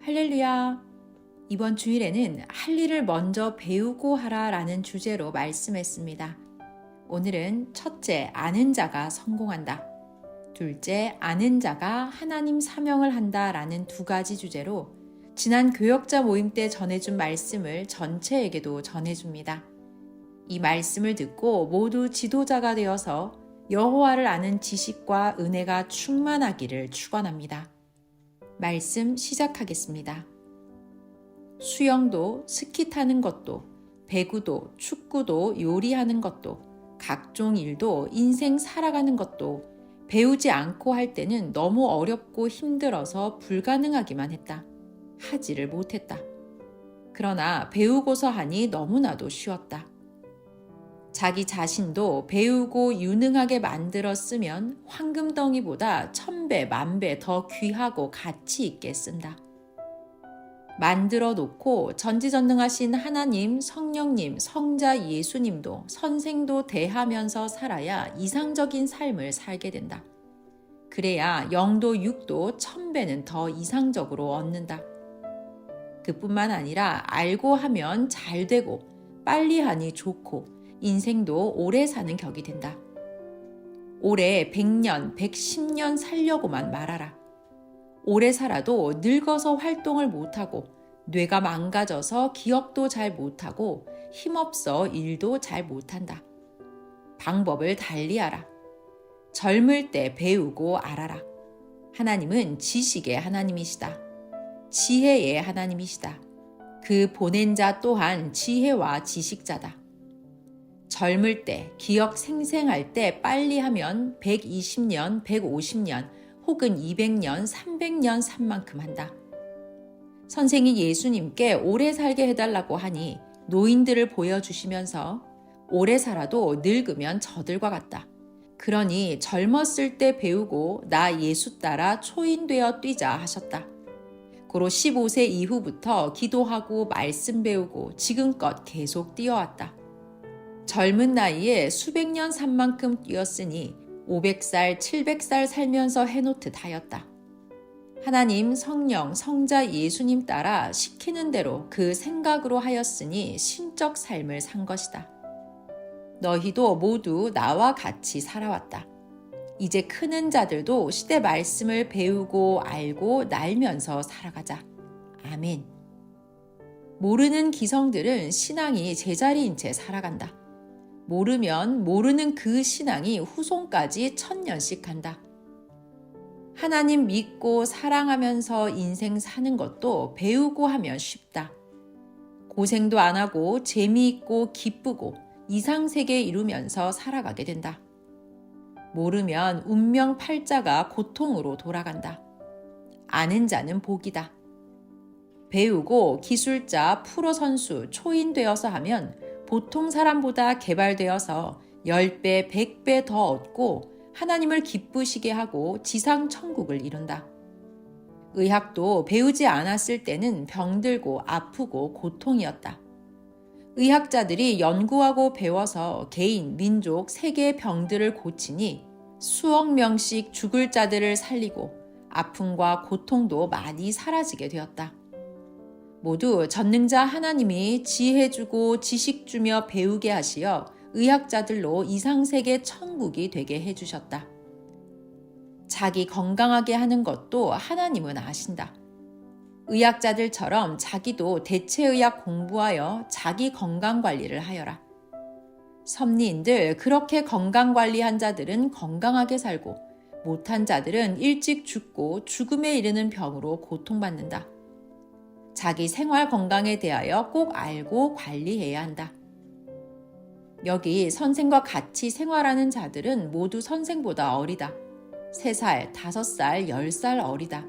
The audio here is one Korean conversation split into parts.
할렐루야! 이번 주일에는 할 일을 먼저 배우고 하라 라는 주제로 말씀했습니다. 오늘은 첫째, 아는 자가 성공한다. 둘째, 아는 자가 하나님 사명을 한다 라는 두 가지 주제로 지난 교역자 모임 때 전해준 말씀을 전체에게도 전해줍니다. 이 말씀을 듣고 모두 지도자가 되어서 여호와를 아는 지식과 은혜가 충만하기를 축원합니다. 말씀 시작하겠습니다. 수영도, 스키 타는 것도, 배구도, 축구도, 요리하는 것도, 각종 일도, 인생 살아가는 것도 배우지 않고 할 때는 너무 어렵고 힘들어서 불가능하기만 했다. 하지를 못했다. 그러나 배우고서 하니 너무나도 쉬웠다. 자기 자신도 배우고 유능하게 만들었으면 황금덩이보다 1000배, 10,000배 더 귀하고 가치 있게 쓴다. 만들어 놓고 전지전능하신 하나님, 성령님, 성자 예수님도 선생도 대하면서 살아야 이상적인 삶을 살게 된다. 그래야 영도 육도 1000배는 더 이상적으로 얻는다. 그뿐만 아니라 알고 하면 잘 되고 빨리 하니 좋고 인생도 오래 사는 격이 된다. 올해 100년, 110년 살려고만 말하라. 오래 살아도 늙어서 활동을 못하고 뇌가 망가져서 기억도 잘 못하고 힘없어 일도 잘 못한다. 방법을 달리하라. 젊을 때 배우고 알아라. 하나님은 지식의 하나님이시다. 지혜의 하나님이시다. 그 보낸 자 또한 지혜와 지식자다. 젊을 때, 기억 생생할 때 빨리 하면 120년, 150년, 혹은 200년, 300년 산 만큼 한다. 선생이 예수님께 오래 살게 해달라고 하니 노인들을 보여주시면서 오래 살아도 늙으면 저들과 같다. 그러니 젊었을 때 배우고 나 예수 따라 초인되어 뛰자 하셨다. 고로 15세 이후부터 기도하고 말씀 배우고 지금껏 계속 뛰어왔다. 젊은 나이에 수백 년 산 만큼 뛰었으니 500살, 700살 살면서 해놓듯 하였다. 하나님, 성령, 성자 예수님 따라 시키는 대로 그 생각으로 하였으니 신적 삶을 산 것이다. 너희도 모두 나와 같이 살아왔다. 이제 크는 자들도 시대 말씀을 배우고 알고 날면서 살아가자. 아멘. 모르는 기성들은 신앙이 제자리인 채 살아간다. 모르면 모르는 그 신앙이 후손까지 1000년씩 간다. 하나님 믿고 사랑하면서 인생 사는 것도 배우고 하면 쉽다. 고생도 안 하고 재미있고 기쁘고 이상세계 이루면서 살아가게 된다. 모르면 운명 팔자가 고통으로 돌아간다. 아는 자는 복이다. 배우고 기술자, 프로 선수, 초인 되어서 하면 보통 사람보다 개발되어서 10배, 100배 더 얻고 하나님을 기쁘시게 하고 지상 천국을 이룬다. 의학도 배우지 않았을 때는 병들고 아프고 고통이었다. 의학자들이 연구하고 배워서 개인, 민족, 세계의 병들을 고치니 수억 명씩 죽을 자들을 살리고 아픔과 고통도 많이 사라지게 되었다. 모두 전능자 하나님이 지혜 주고 지식 주며 배우게 하시어 의학자들로 이상세계 천국이 되게 해주셨다. 자기 건강하게 하는 것도 하나님은 아신다. 의학자들처럼 자기도 대체의학 공부하여 자기 건강관리를 하여라. 섭리인들 그렇게 건강관리한 자들은 건강하게 살고 못한 자들은 일찍 죽고 죽음에 이르는 병으로 고통받는다. 자기 생활 건강에 대하여 꼭 알고 관리해야 한다. 여기 선생과 같이 생활하는 자들은 모두 선생보다 어리다. 3살, 5살, 10살 어리다.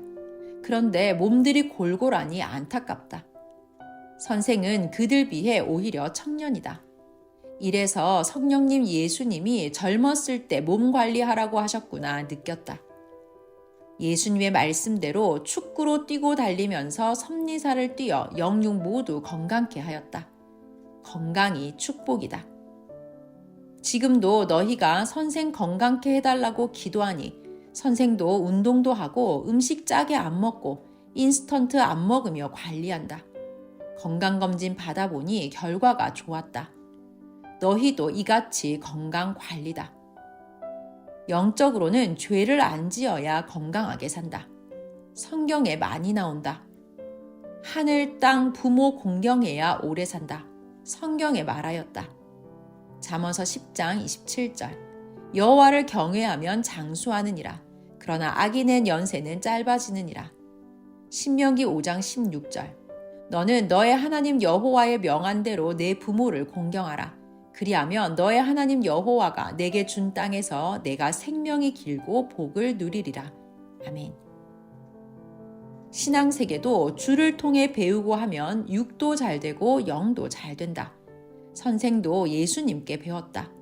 그런데 몸들이 골골하니 안타깝다. 선생은 그들 비해 오히려 청년이다. 이래서 성령님 예수님이 젊었을 때 몸 관리하라고 하셨구나 느꼈다. 예수님의 말씀대로 축구로 뛰고 달리면서 섭리사를 뛰어 영육 모두 건강케 하였다. 건강이 축복이다. 지금도 너희가 선생 건강케 해달라고 기도하니 선생도 운동도 하고 음식 짜게 안 먹고 인스턴트 안 먹으며 관리한다. 건강검진 받아보니 결과가 좋았다. 너희도 이같이 건강관리다. 영적으로는 죄를 안 지어야 건강하게 산다. 성경에 많이 나온다. 하늘, 땅, 부모 공경해야 오래 산다. 성경에 말하였다. 잠언서 10장 27절. 여호와를 경외하면 장수하느니라. 그러나 악인의 연세는 짧아지느니라. 신명기 5장 16절. 너는 너의 하나님 여호와의 명한대로 내 부모를 공경하라. 그리하면 너의 하나님 여호와가 내게 준 땅에서 내가 생명이 길고 복을 누리리라. 아멘. 신앙세계도 주를 통해 배우고 하면 육도 잘 되고 영도 잘 된다. 선생도 예수님께 배웠다.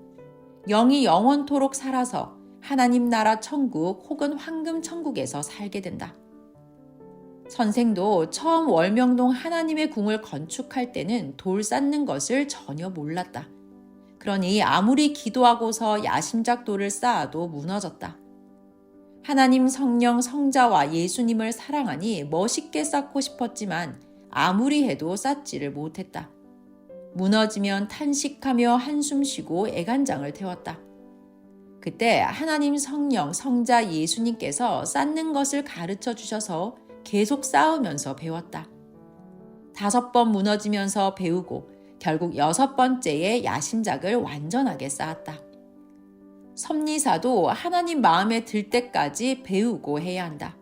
영이 영원토록 살아서 하나님 나라 천국 혹은 황금 천국에서 살게 된다. 선생도 처음 월명동 하나님의 궁을 건축할 때는 돌 쌓는 것을 전혀 몰랐다. 그러니 아무리 기도하고서 야심작 돌을 쌓아도 무너졌다. 하나님 성령 성자와 예수님을 사랑하니 멋있게 쌓고 싶었지만 아무리 해도 쌓지를 못했다. 무너지면 탄식하며 한숨 쉬고 애간장을 태웠다. 그때 하나님 성령 성자 예수님께서 쌓는 것을 가르쳐 주셔서 계속 쌓으면서 배웠다. 5번 무너지면서 배우고 결국 6번째에 야심작을 완전하게 쌓았다. 섭리사도 하나님 마음에 들 때까지 배우고 해야 한다.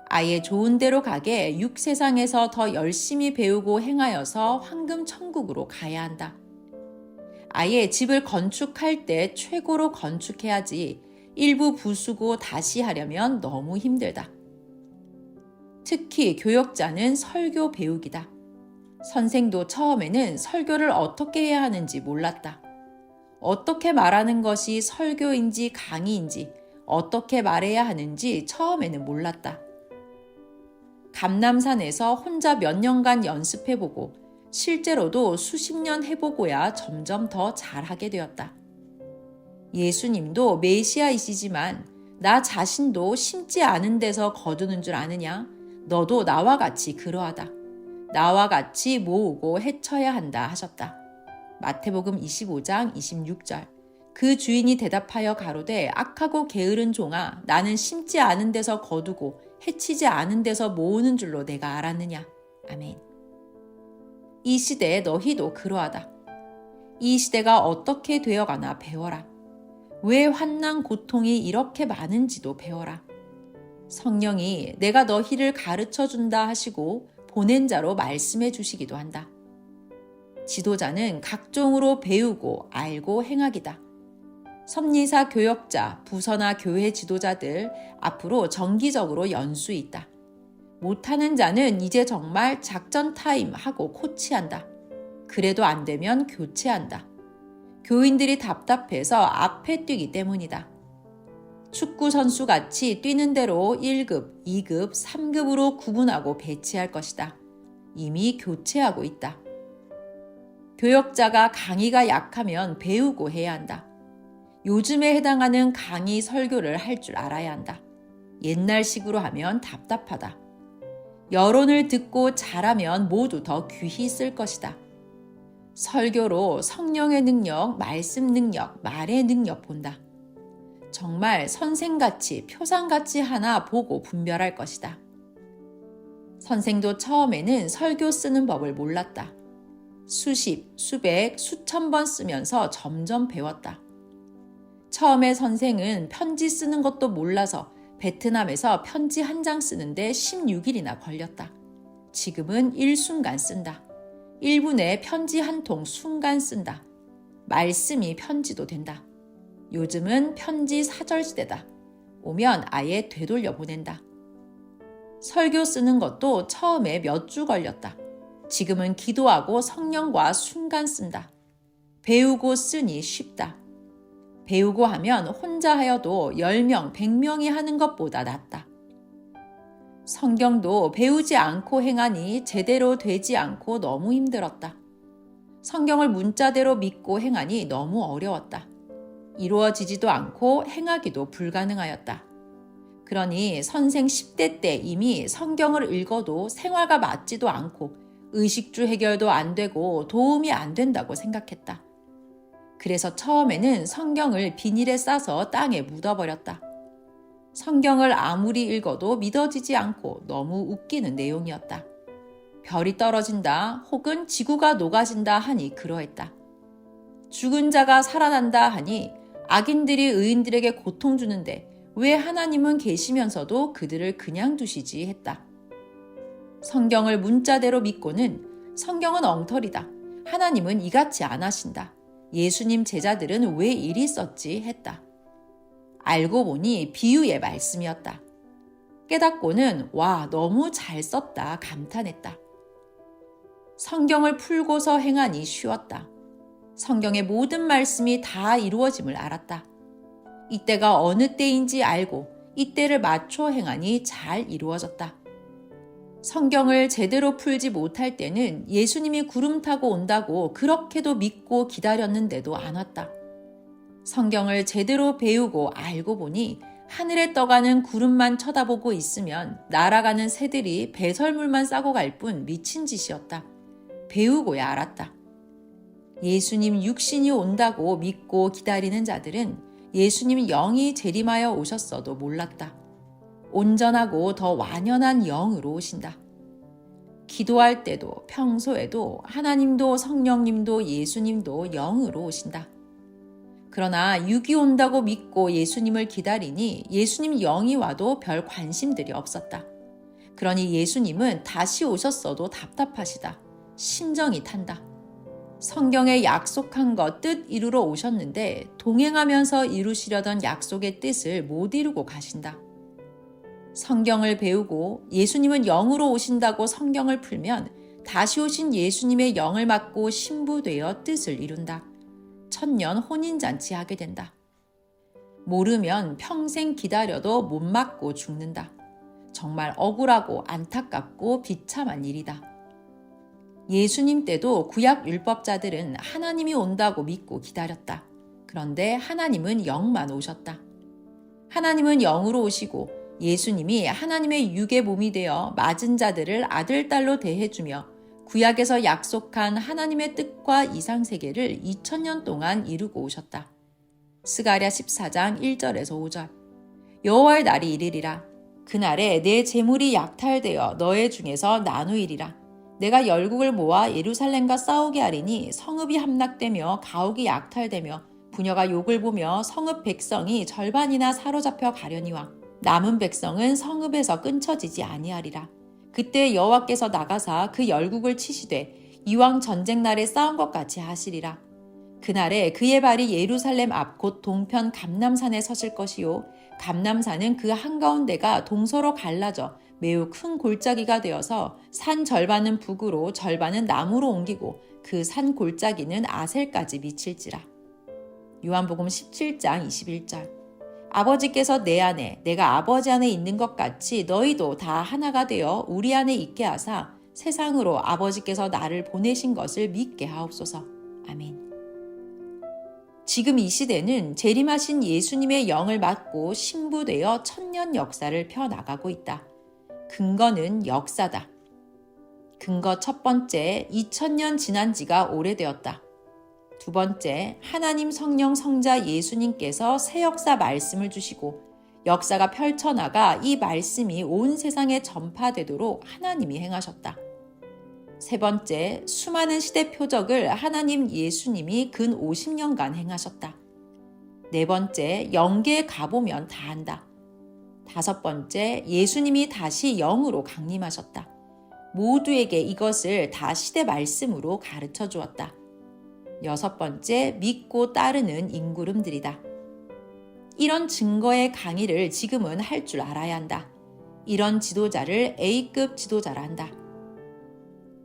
아예 좋은 데로 가게 육세상에서 더 열심히 배우고 행하여서 황금 천국으로 가야 한다. 아예 집을 건축할 때 최고로 건축해야지 일부 부수고 다시 하려면 너무 힘들다. 특히 교역자는 설교 배우기다. 선생도 처음에는 설교를 어떻게 해야 하는지 몰랐다. 어떻게 말하는 것이 설교인지 강의인지 어떻게 말해야 하는지 처음에는 몰랐다. 감남산에서 혼자 몇 년간 연습해보고 실제로도 수십 년 해보고야 점점 더 잘하게 되었다. 예수님도 메시아이시지만 나 자신도 심지 않은 데서 거두는 줄 아느냐? 너도 나와 같이 그러하다. 나와 같이 모으고 해쳐야 한다 하셨다. 마태복음 25장 26절. 그 주인이 대답하여 가로되 악하고 게으른 종아 나는 심지 않은 데서 거두고 해치지 않은 데서 모으는 줄로 내가 알았느냐. 아멘. 이 시대에 너희도 그러하다. 이 시대가 어떻게 되어가나 배워라. 왜 환난 고통이 이렇게 많은지도 배워라. 성령이 내가 너희를 가르쳐 준다 하시고 보낸 자로 말씀해 주시기도 한다. 지도자는 각종으로 배우고 알고 행하기다. 섭리사 교역자, 부서나 교회 지도자들 앞으로 정기적으로 연수 있다. 못하는 자는 이제 정말 작전 타임 하고 코치한다. 그래도 안 되면 교체한다. 교인들이 답답해서 앞에 뛰기 때문이다. 축구 선수같이 뛰는 대로 1급, 2급, 3급으로 구분하고 배치할 것이다. 이미 교체하고 있다. 교역자가 강의가 약하면 배우고 해야 한다. 요즘에 해당하는 강의 설교를 할 줄 알아야 한다. 옛날식으로 하면 답답하다. 여론을 듣고 잘하면 모두 더 귀히 쓸 것이다. 설교로 성령의 능력, 말씀 능력, 말의 능력 본다. 정말 선생같이 표상같이 하나 보고 분별할 것이다. 선생도 처음에는 설교 쓰는 법을 몰랐다. 수십, 수백, 수천 번 쓰면서 점점 배웠다. 처음에 선생은 편지 쓰는 것도 몰라서 베트남에서 편지 한 장 쓰는데 16일이나 걸렸다. 지금은 일순간 쓴다. 1분에 편지 한 통 순간 쓴다. 말씀이 편지도 된다. 요즘은 편지 사절 시대다. 오면 아예 되돌려 보낸다. 설교 쓰는 것도 처음에 몇 주 걸렸다. 지금은 기도하고 성령과 순간 쓴다. 배우고 쓰니 쉽다. 배우고 하면 혼자 하여도 10명, 100명이 하는 것보다 낫다. 성경도 배우지 않고 행하니 제대로 되지 않고 너무 힘들었다. 성경을 문자대로 믿고 행하니 너무 어려웠다. 이루어지지도 않고 행하기도 불가능하였다. 그러니 선생 10대 때 이미 성경을 읽어도 생활과 맞지도 않고 의식주 해결도 안 되고 도움이 안 된다고 생각했다. 그래서 처음에는 성경을 비닐에 싸서 땅에 묻어버렸다. 성경을 아무리 읽어도 믿어지지 않고 너무 웃기는 내용이었다. 별이 떨어진다 혹은 지구가 녹아진다 하니 그러했다. 죽은 자가 살아난다 하니 악인들이 의인들에게 고통 주는데 왜 하나님은 계시면서도 그들을 그냥 두시지 했다. 성경을 문자대로 믿고는 성경은 엉터리다. 하나님은 이같이 안 하신다. 예수님 제자들은 왜 이리 썼지 했다. 알고 보니 비유의 말씀이었다. 깨닫고는 와, 너무 잘 썼다 감탄했다. 성경을 풀고서 행하니 쉬웠다. 성경의 모든 말씀이 다 이루어짐을 알았다. 이때가 어느 때인지 알고 이때를 맞춰 행하니 잘 이루어졌다. 성경을 제대로 풀지 못할 때는 예수님이 구름 타고 온다고 그렇게도 믿고 기다렸는데도 안 왔다. 성경을 제대로 배우고 알고 보니 하늘에 떠가는 구름만 쳐다보고 있으면 날아가는 새들이 배설물만 싸고 갈 뿐 미친 짓이었다. 배우고야 알았다. 예수님 육신이 온다고 믿고 기다리는 자들은 예수님 영이 재림하여 오셨어도 몰랐다. 온전하고 더 완연한 영으로 오신다. 기도할 때도 평소에도 하나님도 성령님도 예수님도 영으로 오신다. 그러나 육이 온다고 믿고 예수님을 기다리니 예수님 영이 와도 별 관심들이 없었다. 그러니 예수님은 다시 오셨어도 답답하시다. 심정이 탄다. 성경에 약속한 것 뜻 이루러 오셨는데 동행하면서 이루시려던 약속의 뜻을 못 이루고 가신다. 성경을 배우고 예수님은 영으로 오신다고 성경을 풀면 다시 오신 예수님의 영을 맡고 신부되어 뜻을 이룬다. 천년 혼인잔치 하게 된다. 모르면 평생 기다려도 못 맞고 죽는다. 정말 억울하고 안타깝고 비참한 일이다. 예수님 때도 구약 율법자들은 하나님이 온다고 믿고 기다렸다. 그런데 하나님은 영만 오셨다. 하나님은 영으로 오시고 예수님이 하나님의 육의 몸이 되어 맞은 자들을 아들, 딸로 대해주며 구약에서 약속한 하나님의 뜻과 이상세계를 2000년 동안 이루고 오셨다. 스가랴 14장 1절에서 5절. 여호와의 날이 이르리라. 그날에 내 재물이 약탈되어 너의 중에서 나누이리라. 내가 열국을 모아 예루살렘과 싸우게 하리니 성읍이 함락되며 가옥이 약탈되며 부녀가 욕을 보며 성읍 백성이 절반이나 사로잡혀 가려니와 남은 백성은 성읍에서 끊쳐지지 아니하리라. 그때 여호와께서 나가사 그 열국을 치시되 이왕 전쟁 날에 싸운 것 같이 하시리라. 그날에 그의 발이 예루살렘 앞 곧 동편 감람산에 서실 것이요 감람산은 그 한가운데가 동서로 갈라져 매우 큰 골짜기가 되어서 산 절반은 북으로 절반은 남으로 옮기고 그 산 골짜기는 아셀까지 미칠지라. 요한복음 17장 21절. 아버지께서 내 안에 내가 아버지 안에 있는 것 같이 너희도 다 하나가 되어 우리 안에 있게 하사 세상으로 아버지께서 나를 보내신 것을 믿게 하옵소서. 아멘. 지금 이 시대는 재림하신 예수님의 영을 맡고 신부되어 천년 역사를 펴나가고 있다. 근거는 역사다. 근거 첫 번째, 2000년 지난 지가 오래되었다. 두 번째, 하나님 성령 성자 예수님께서 새 역사 말씀을 주시고 역사가 펼쳐나가 이 말씀이 온 세상에 전파되도록 하나님이 행하셨다. 세 번째, 수많은 시대 표적을 하나님 예수님이 근 50년간 행하셨다. 네 번째, 영계에 가보면 다 한다. 다섯 번째, 예수님이 다시 영으로 강림하셨다. 모두에게 이것을 다 시대 말씀으로 가르쳐 주었다. 여섯 번째, 믿고 따르는 인구름들이다. 이런 증거의 강의를 지금은 할 줄 알아야 한다. 이런 지도자를 A급 지도자라 한다.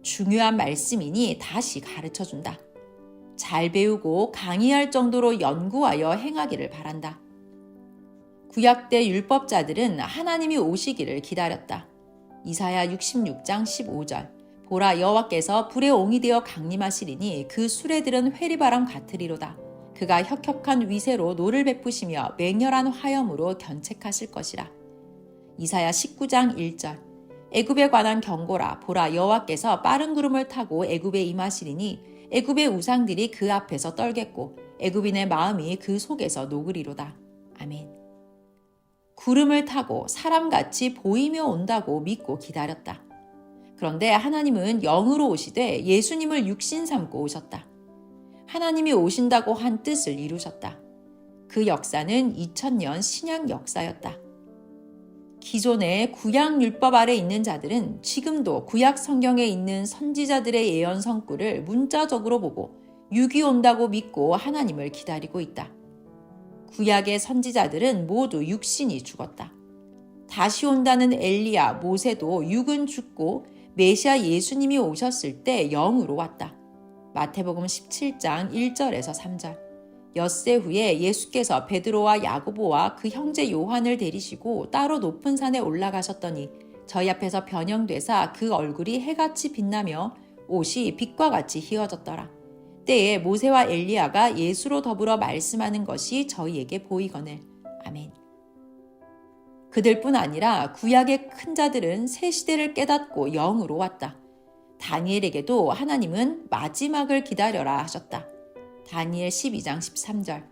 중요한 말씀이니 다시 가르쳐 준다. 잘 배우고 강의할 정도로 연구하여 행하기를 바란다. 구약때 율법자들은 하나님이 오시기를 기다렸다. 이사야 66장 15절. 보라 여호와께서 불의 옹이 되어 강림하시리니 그 수레들은 회리바람 같으리로다. 그가 혁혁한 위세로 노를 베푸시며 맹렬한 화염으로 견책하실 것이라. 이사야 19장 1절. 애굽에 관한 경고라. 보라, 여호와께서 빠른 구름을 타고 애굽에 임하시리니 애굽의 우상들이 그 앞에서 떨겠고 애굽인의 마음이 그 속에서 녹으리로다. 아멘. 구름을 타고 사람같이 보이며 온다고 믿고 기다렸다. 그런데 하나님은 영으로 오시되 예수님을 육신 삼고 오셨다. 하나님이 오신다고 한 뜻을 이루셨다. 그 역사는 2000년 신약 역사였다. 기존의 구약 율법 아래 있는 자들은 지금도 구약 성경에 있는 선지자들의 예언 성구를 문자적으로 보고 육이 온다고 믿고 하나님을 기다리고 있다. 구약의 선지자들은 모두 육신이 죽었다. 다시 온다는 엘리야, 모세도 육은 죽고 메시아 예수님이 오셨을 때 영으로 왔다. 마태복음 17장 1절에서 3절. 엿새 후에 예수께서 베드로와 야고보와 그 형제 요한을 데리시고 따로 높은 산에 올라가셨더니 저희 앞에서 변형되사 그 얼굴이 해같이 빛나며 옷이 빛과 같이 휘어졌더라. 때에 모세와 엘리야가 예수로 더불어 말씀하는 것이 저희에게 보이거늘. 아멘. 그들뿐 아니라 구약의 큰 자들은 새 시대를 깨닫고 영으로 왔다. 다니엘에게도 하나님은 마지막을 기다려라 하셨다. 다니엘 12장 13절.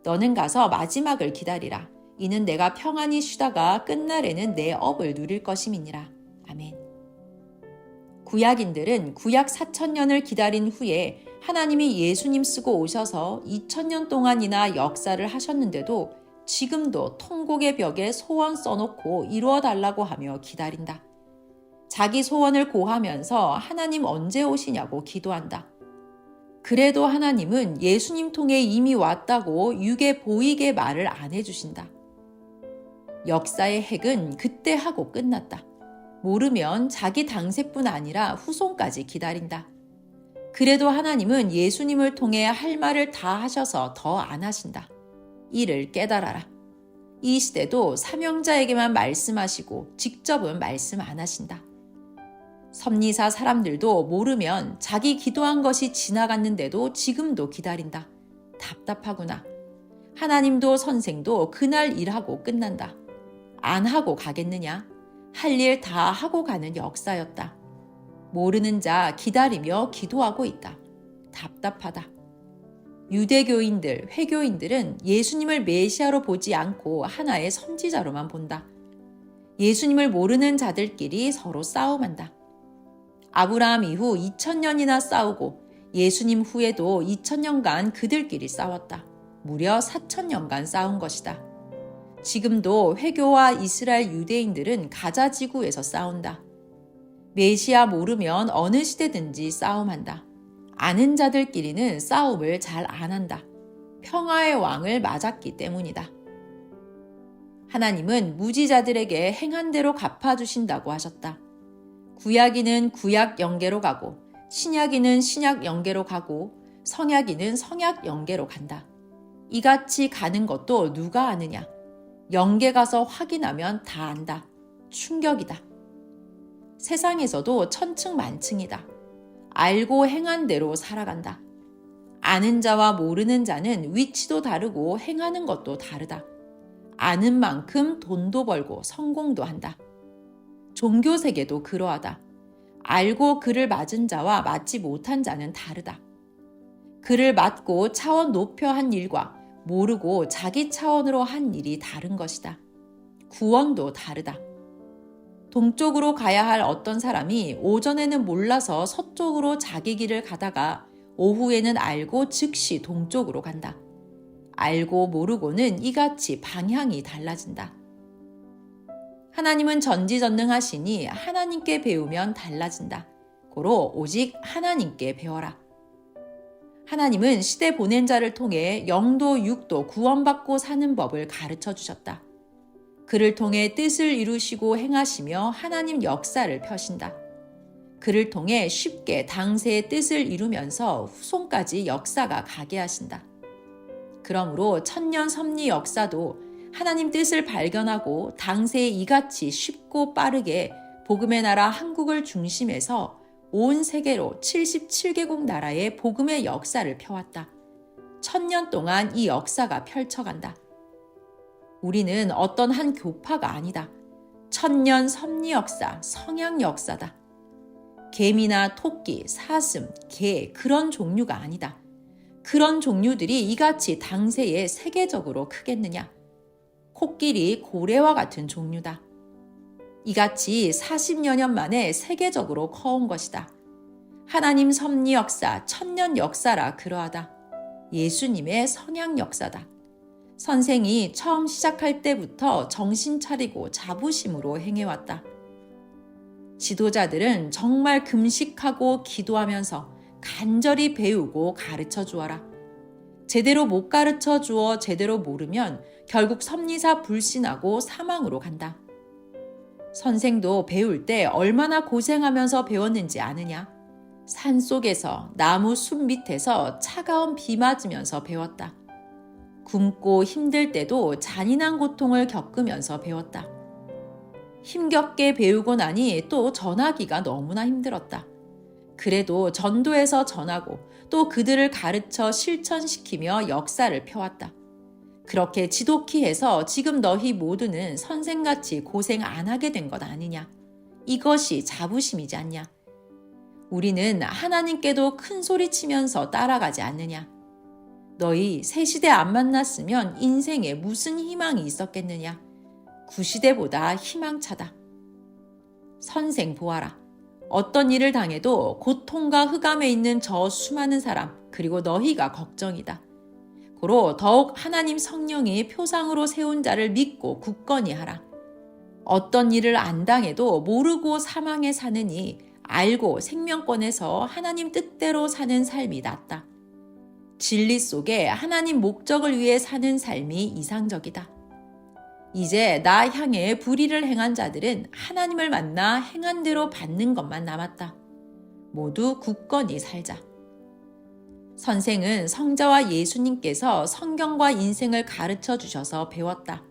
너는 가서 마지막을 기다리라. 이는 내가 평안히 쉬다가 끝날에는 내 업을 누릴 것임이니라. 아멘. 구약인들은 구약 4000년을 기다린 후에 하나님이 예수님 쓰고 오셔서 2000년 동안이나 역사를 하셨는데도 지금도 통곡의 벽에 소원 써놓고 이루어달라고 하며 기다린다. 자기 소원을 고하면서 하나님 언제 오시냐고 기도한다. 그래도 하나님은 예수님 통해 이미 왔다고 육에 보이게 말을 안 해주신다. 역사의 핵은 그때 하고 끝났다. 모르면 자기 당세뿐 아니라 후손까지 기다린다. 그래도 하나님은 예수님을 통해 할 말을 다 하셔서 더 안 하신다. 이를 깨달아라. 이 시대도 사명자에게만 말씀하시고 직접은 말씀 안 하신다. 섭리사 사람들도 모르면 자기 기도한 것이 지나갔는데도 지금도 기다린다. 답답하구나. 하나님도 선생도 그날 일하고 끝난다. 안 하고 가겠느냐? 할 일 다 하고 가는 역사였다. 모르는 자 기다리며 기도하고 있다. 답답하다. 유대교인들, 회교인들은 예수님을 메시아로 보지 않고 하나의 선지자로만 본다. 예수님을 모르는 자들끼리 서로 싸움한다. 아브라함 이후 2000년이나 싸우고 예수님 후에도 2000년간 그들끼리 싸웠다. 무려 4000년간 싸운 것이다. 지금도 회교와 이스라엘 유대인들은 가자 지구에서 싸운다. 메시아 모르면 어느 시대든지 싸움한다. 아는 자들끼리는 싸움을 잘 안 한다. 평화의 왕을 맞았기 때문이다. 하나님은 무지자들에게 행한 대로 갚아주신다고 하셨다. 구약인은 구약 영계로 가고 신약인은 신약 영계로 가고 성약인은 성약 영계로 간다. 이같이 가는 것도 누가 아느냐? 영계 가서 확인하면 다 안다. 충격이다. 세상에서도 천층만층이다. 알고 행한 대로 살아간다. 아는 자와 모르는 자는 위치도 다르고 행하는 것도 다르다. 아는 만큼 돈도 벌고 성공도 한다. 종교 세계도 그러하다. 알고 그를 맞은 자와 맞지 못한 자는 다르다. 그를 맞고 차원 높여 한 일과 모르고 자기 차원으로 한 일이 다른 것이다. 구원도 다르다. 동쪽으로 가야 할 어떤 사람이 오전에는 몰라서 서쪽으로 자기 길을 가다가 오후에는 알고 즉시 동쪽으로 간다. 알고 모르고는 이같이 방향이 달라진다. 하나님은 전지전능하시니 하나님께 배우면 달라진다. 고로 오직 하나님께 배워라. 하나님은 시대 보낸 자를 통해 영도 육도 구원받고 사는 법을 가르쳐 주셨다. 그를 통해 뜻을 이루시고 행하시며 하나님 역사를 펴신다. 그를 통해 쉽게 당세의 뜻을 이루면서 후손까지 역사가 가게 하신다. 그러므로 천년 섭리 역사도 하나님 뜻을 발견하고 당세에 이같이 쉽고 빠르게 복음의 나라 한국을 중심해서 온 세계로 77개국 나라의 복음의 역사를 펴왔다. 1000년 동안 이 역사가 펼쳐간다. 우리는 어떤 한 교파가 아니다. 천년 섭리 역사, 성향 역사다. 개미나 토끼, 사슴, 개 그런 종류가 아니다. 그런 종류들이 이같이 당세에 세계적으로 크겠느냐? 코끼리, 고래와 같은 종류다. 이같이 40여 년 만에 세계적으로 커온 것이다. 하나님 섭리 역사, 천년 역사라 그러하다. 예수님의 성향 역사다. 선생이 처음 시작할 때부터 정신 차리고 자부심으로 행해왔다. 지도자들은 정말 금식하고 기도하면서 간절히 배우고 가르쳐 주어라. 제대로 못 가르쳐 주어 제대로 모르면 결국 섭리사 불신하고 사망으로 간다. 선생도 배울 때 얼마나 고생하면서 배웠는지 아느냐? 산속에서 나무 숲 밑에서 차가운 비 맞으면서 배웠다. 굶고 힘들 때도 잔인한 고통을 겪으면서 배웠다. 힘겹게 배우고 나니 또 전하기가 너무나 힘들었다. 그래도 전도해서 전하고 또 그들을 가르쳐 실천시키며 역사를 펴왔다. 그렇게 지독히 해서 지금 너희 모두는 선생같이 고생 안 하게 된 것 아니냐. 이것이 자부심이지 않냐. 우리는 하나님께도 큰 소리 치면서 따라가지 않느냐. 너희 새 시대 안 만났으면 인생에 무슨 희망이 있었겠느냐. 구시대보다 희망차다. 선생 보아라. 어떤 일을 당해도 고통과 흑암에 있는 저 수많은 사람, 그리고 너희가 걱정이다. 고로 더욱 하나님 성령이 표상으로 세운 자를 믿고 굳건히 하라. 어떤 일을 안 당해도 모르고 사망에 사느니 알고 생명권에서 하나님 뜻대로 사는 삶이 낫다. 진리 속에 하나님 목적을 위해 사는 삶이 이상적이다. 이제 나 향해 불의를 행한 자들은 하나님을 만나 행한 대로 받는 것만 남았다. 모두 굳건히 살자. 선생은 성자와 예수님께서 성경과 인생을 가르쳐 주셔서 배웠다.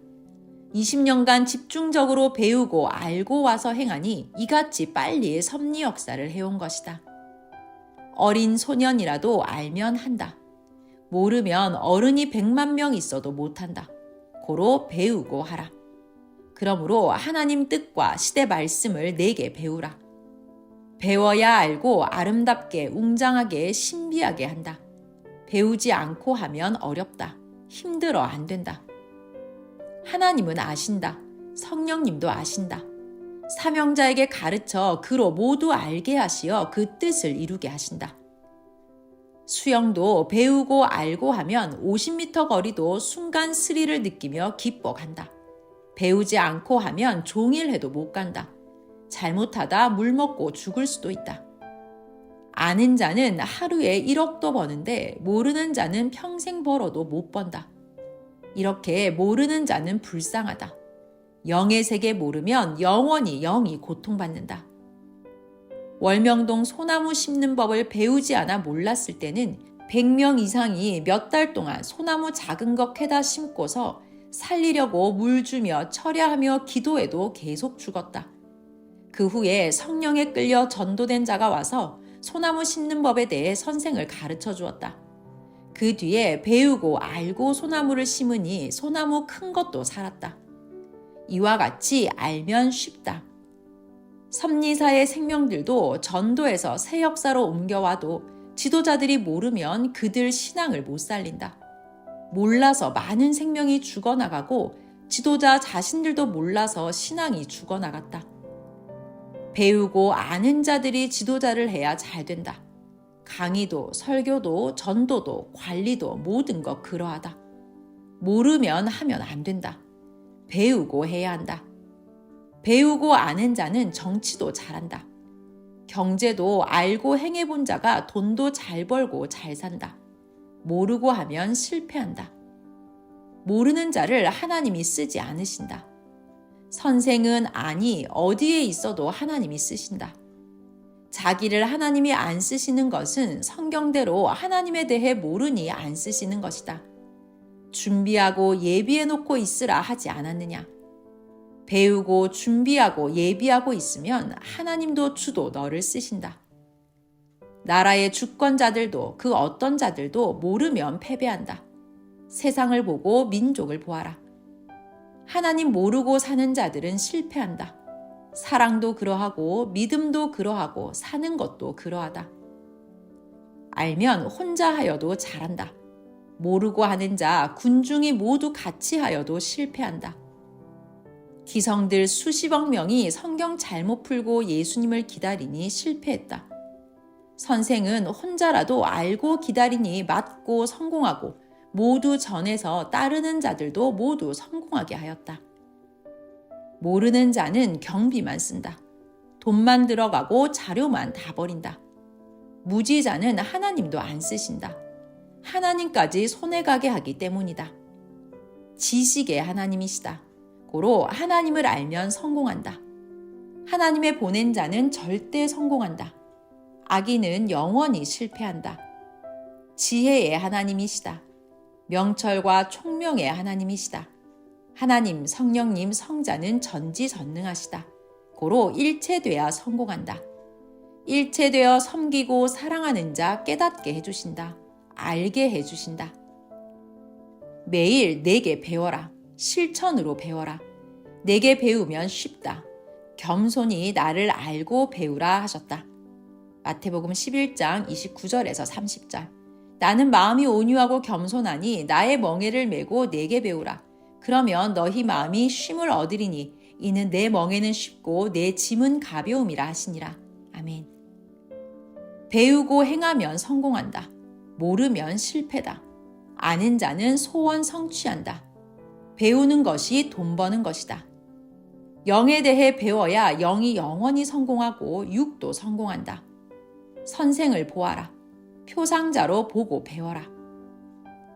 20년간 집중적으로 배우고 알고 와서 행하니 이같이 빨리 섭리 역사를 해온 것이다. 어린 소년이라도 알면 한다. 모르면 어른이 100만 명 있어도 못한다. 고로 배우고 하라. 그러므로 하나님 뜻과 시대 말씀을 내게 배우라. 배워야 알고 아름답게 웅장하게 신비하게 한다. 배우지 않고 하면 어렵다. 힘들어 안 된다. 하나님은 아신다. 성령님도 아신다. 사명자에게 가르쳐 그로 모두 알게 하시어 그 뜻을 이루게 하신다. 수영도 배우고 알고 하면 50m 거리도 순간 스릴을 느끼며 기뻐 간다. 배우지 않고 하면 종일 해도 못 간다. 잘못하다 물 먹고 죽을 수도 있다. 아는 자는 하루에 1억도 버는데 모르는 자는 평생 벌어도 못 번다. 이렇게 모르는 자는 불쌍하다. 영의 세계 모르면 영원히 영이 고통받는다. 월명동 소나무 심는 법을 배우지 않아 몰랐을 때는 100명 이상이 몇 달 동안 소나무 작은 거 캐다 심고서 살리려고 물 주며 철야하며 기도해도 계속 죽었다. 그 후에 성령에 끌려 전도된 자가 와서 소나무 심는 법에 대해 선생을 가르쳐 주었다. 그 뒤에 배우고 알고 소나무를 심으니 소나무 큰 것도 살았다. 이와 같이 알면 쉽다. 섭리사의 생명들도 전도에서 새 역사로 옮겨와도 지도자들이 모르면 그들 신앙을 못 살린다. 몰라서 많은 생명이 죽어나가고 지도자 자신들도 몰라서 신앙이 죽어나갔다. 배우고 아는 자들이 지도자를 해야 잘 된다. 강의도 설교도 전도도 관리도 모든 것 그러하다. 모르면 하면 안 된다. 배우고 해야 한다. 배우고 아는 자는 정치도 잘한다. 경제도 알고 행해본 자가 돈도 잘 벌고 잘 산다. 모르고 하면 실패한다. 모르는 자를 하나님이 쓰지 않으신다. 선생은 아니 어디에 있어도 하나님이 쓰신다. 자기를 하나님이 안 쓰시는 것은 성경대로 하나님에 대해 모르니 안 쓰시는 것이다. 준비하고 예비해 놓고 있으라 하지 않았느냐. 배우고 준비하고 예비하고 있으면 하나님도 주도 너를 쓰신다. 나라의 주권자들도 그 어떤 자들도 모르면 패배한다. 세상을 보고 민족을 보아라. 하나님 모르고 사는 자들은 실패한다. 사랑도 그러하고 믿음도 그러하고 사는 것도 그러하다. 알면 혼자 하여도 잘한다. 모르고 하는 자 군중이 모두 같이 하여도 실패한다. 기성들 수십억 명이 성경 잘못 풀고 예수님을 기다리니 실패했다. 선생은 혼자라도 알고 기다리니 맞고 성공하고 모두 전해서 따르는 자들도 모두 성공하게 하였다. 모르는 자는 경비만 쓴다. 돈만 들어가고 자료만 다 버린다. 무지자는 하나님도 안 쓰신다. 하나님까지 손해가게 하기 때문이다. 지식의 하나님이시다. 고로 하나님을 알면 성공한다. 하나님의 보낸 자는 절대 성공한다. 악인은 영원히 실패한다. 지혜의 하나님이시다. 명철과 총명의 하나님이시다. 하나님, 성령님, 성자는 전지전능하시다. 고로 일체되어 성공한다. 일체되어 섬기고 사랑하는 자 깨닫게 해주신다. 알게 해주신다. 매일 내게 배워라. 실천으로 배워라. 내게 배우면 쉽다. 겸손히 나를 알고 배우라 하셨다. 마태복음 11장 29절에서 30절. 나는 마음이 온유하고 겸손하니 나의 멍에를 메고 내게 배우라. 그러면 너희 마음이 쉼을 얻으리니 이는 내 멍에는 쉽고 내 짐은 가벼움이라 하시니라. 아멘. 배우고 행하면 성공한다. 모르면 실패다. 아는 자는 소원 성취한다. 배우는 것이 돈 버는 것이다. 영에 대해 배워야 영이 영원히 성공하고 육도 성공한다. 선생을 보아라. 표상자로 보고 배워라.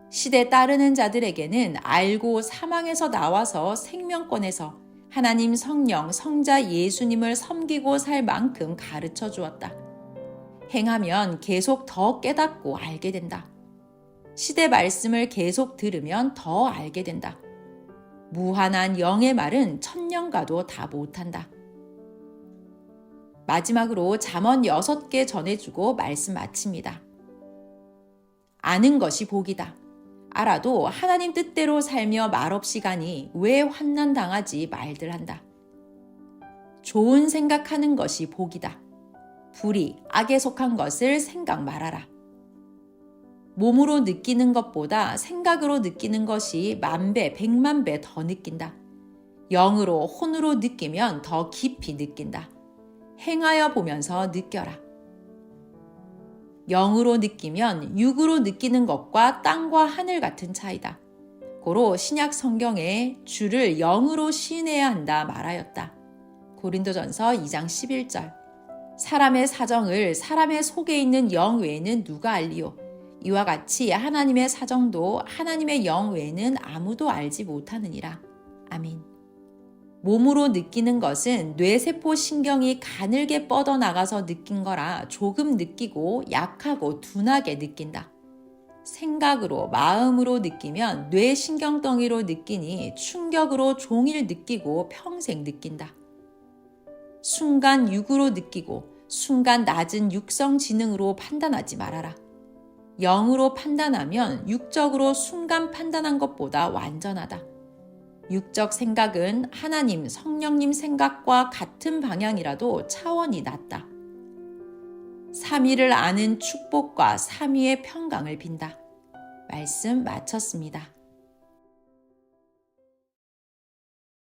시대 따르는 자들에게는 알고 사망에서 나와서 생명권에서 하나님 성령 성자 예수님을 섬기고 살 만큼 가르쳐 주었다. 행하면 계속 더 깨닫고 알게 된다. 시대 말씀을 계속 들으면 더 알게 된다. 무한한 영의 말은 천년 가도 다 못한다. 마지막으로 잠언 6개 전해주고 말씀 마칩니다. 아는 것이 복이다. 알아도 하나님 뜻대로 살며 말없이 가니 왜 환난 당하지 말들 한다. 좋은 생각하는 것이 복이다. 불의, 악에 속한 것을 생각 말아라. 몸으로 느끼는 것보다 생각으로 느끼는 것이 10,000배, 1,000,000배 더 느낀다. 영으로, 혼으로 느끼면 더 깊이 느낀다. 행하여 보면서 느껴라. 영으로 느끼면 육으로 느끼는 것과 땅과 하늘 같은 차이다. 고로 신약 성경에 주를 영으로 시인해야 한다 말하였다. 고린도전서 2장 11절. 사람의 사정을 사람의 속에 있는 영 외에는 누가 알리요? 이와 같이 하나님의 사정도 하나님의 영 외에는 아무도 알지 못하느니라. 아멘. 몸으로 느끼는 것은 뇌세포 신경이 가늘게 뻗어나가서 느낀 거라 조금 느끼고 약하고 둔하게 느낀다. 생각으로 마음으로 느끼면 뇌신경덩이로 느끼니 충격으로 종일 느끼고 평생 느낀다. 순간 육으로 느끼고 순간 낮은 육성 지능으로 판단하지 말아라. 영으로 판단하면 육적으로 순간 판단한 것보다 완전하다. 육적 생각은 하나님, 성령님 생각과 같은 방향이라도 차원이 낮다. 삼위를 아는 축복과 삼위의 평강을 빈다. 말씀 마쳤습니다.